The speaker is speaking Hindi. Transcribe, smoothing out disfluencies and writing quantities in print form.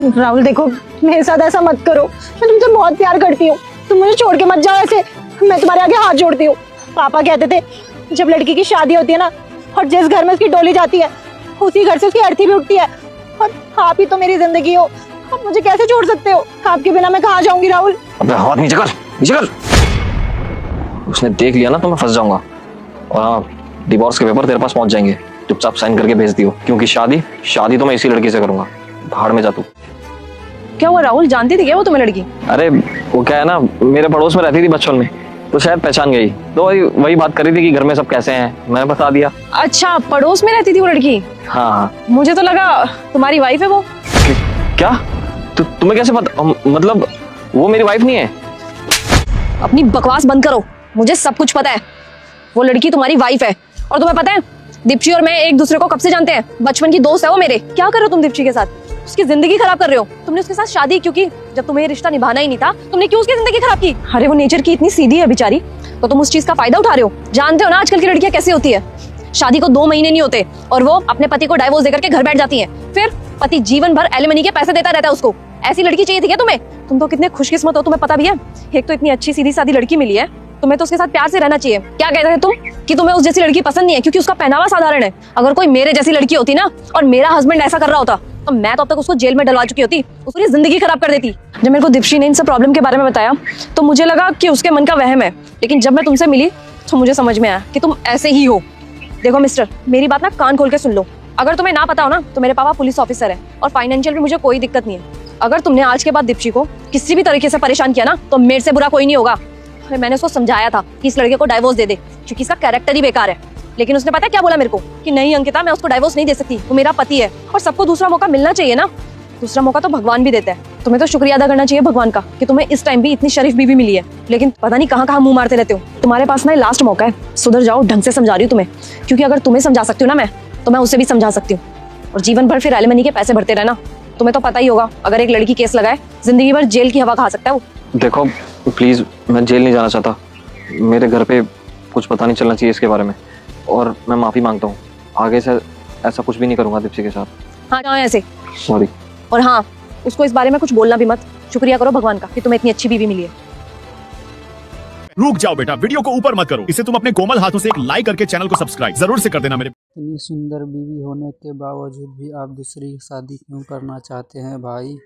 राहुल देखो, मेरे साथ ऐसा मत करो। मैं तुमसे बहुत प्यार करती हूँ, तुम मुझे छोड़ के मत जाओ ऐसे। मैं तुम्हारे आगे हाथ जोड़ती हूँ। पापा कहते थे जब लड़की की शादी होती है ना, और जिस घर में उसकी डोली जाती है, उसी घर से उसकी अर्थी भी उठती है। और आप ही तो मेरी जिंदगी हो, आप मुझे कैसे छोड़ सकते हो? आपके बिना मैं कहाँ जाऊंगी राहुल? अबे हाथ नीचे कर, नीचे कर। उसने देख लिया ना तो मैं फंस जाऊंगा। और हाँ, डिवोर्स के पेपर तेरे पास पहुंच जाएंगे। चुपचाप साइन करके भेज दियो, क्योंकि शादी तो मैं इसी लड़की से करूंगा। भाड़ में जा तू। क्या हुआ राहुल, जानती थी क्या वो तुम्हें लड़की? अरे वो क्या है ना, मेरे पड़ोस में रहती थी बचपन में, तो शायद पहचान गई। तो वही बात करी थी कि घर में सब कैसे हैं, मैंने बता दिया। अच्छा, पड़ोस में रहती थी वो लड़की? हाँ हाँ। मुझे तो लगा तुम्हारी वाइफ है वो। क्या? तुम्हें कैसे पता? मतलब वो मेरी वाइफ नहीं है। अपनी बकवास बंद करो, मुझे सब कुछ पता है। वो लड़की तुम्हारी वाइफ है। और तुम्हें पता है दीप्ति और मैं एक दूसरे को कब से जानते हैं? बचपन की दोस्त है वो मेरे। क्या कर रहे हो तुम दीप्ति के साथ? उसकी जिंदगी खराब कर रहे हो। तुमने उसके साथ शादी क्यों की? जब तुम्हें ये रिश्ता निभाना ही नहीं था, तुमने क्यों उसकी जिंदगी खराब की? अरे वो नेचर की इतनी सीधी है बेचारी, तो तुम उस चीज का फायदा उठा रहे हो। जानते हो ना आजकल की लड़कियां कैसी होती है? शादी को 2 महीने नहीं होते और वो अपने पति को डाइवोर्स देकर के घर बैठ जाती है। फिर पति जीवन भर एलिमनी के पैसे देता रहता है उसको। ऐसी लड़की चाहिए थी क्या तुम्हें? तुम तो कितने खुशकिस्मत हो, तुम्हें पता भी है। एक तो इतनी अच्छी सीधी सादी लड़की मिली है, तुम्हें तो उसके साथ प्यार से रहना चाहिए। क्या कहते थे तुम कि तुम्हें उस जैसी लड़की पसंद नहीं है क्योंकि उसका पहनावा साधारण है? अगर कोई मेरे जैसी लड़की होती ना और मेरा हस्बैंड ऐसा कर रहा होता, तो मैं तो अब तक उसको जेल में डलवा चुकी होती, उसकी जिंदगी खराब कर देती। जब मेरे को दीप्ति ने इन सब प्रॉब्लम के बारे में बताया तो मुझे लगा कि उसके मन का वहम है, लेकिन जब मैं तुमसे मिली तो मुझे समझ में आया कि तुम ऐसे ही हो। देखो मिस्टर, मेरी बात ना कान खोल के सुन लो। अगर तुम्हें ना पता हो ना, तो मेरे पापा पुलिस ऑफिसर है और फाइनेंशियल भी मुझे कोई दिक्कत नहीं है। अगर तुमने आज के बाद दीप्ति को किसी भी तरीके से परेशान किया ना, तो मेरे से बुरा कोई नहीं होगा। मैंने उसको समझाया था कि इस लड़के को डाइवोर्स दे दे क्योंकि इसका कैरेक्टर ही बेकार है, लेकिन उसने पता क्या बोला मेरे को कि नहीं अंकिता, मैं उसको डाइवोर्स नहीं दे सकती, वो मेरा पति है और सबको दूसरा मौका मिलना चाहिए ना। दूसरा मौका तो भगवान भी देता है। तुम्हें तो शुक्रिया अदा करना चाहिए भगवान का कि तुम्हें इस टाइम भी इतनी शरीफ बीवी मिली है, लेकिन पता नहीं कहाँ कहाँ मुंह मारते रहते हो। तुम्हारे पास ना लास्ट मौका है, सुधर जाओ। ढंग से समझा रही हूँ तुम्हें, क्योंकि अगर तुम्हें समझा सकती हूँ ना मैं, तो मैं उसे भी समझा सकती हूँ। और जीवन भर फिर एलिमनी के पैसे भरते रहना। तुम्हें तो पता ही होगा, अगर एक लड़की केस लगाए, जिंदगी भर जेल की हवा खा सकता है वो। देखो प्लीज, मैं जेल नहीं जाना चाहता। मेरे घर पे कुछ पता नहीं चलना चाहिए इसके बारे में, और मैं माफी मांगता हूँ। आगे से ऐसा कुछ भी नहीं करूंगा दीप्ति के साथ। हाँ ऐसे सॉरी। और हाँ, उसको इस बारे में कुछ बोलना भी मत। शुक्रिया करो भगवान का कि तुम्हें इतनी अच्छी बीवी मिली है। रुक जाओ बेटा, वीडियो को ऊपर मत करो। इसे तुम अपने कोमल हाथों से एक लाइक करके चैनल को सब्सक्राइब जरूर से कर देना मेरे। इतनी सुंदर बीवी होने के बावजूद भी आप दूसरी शादी क्यों करना चाहते हैं भाई?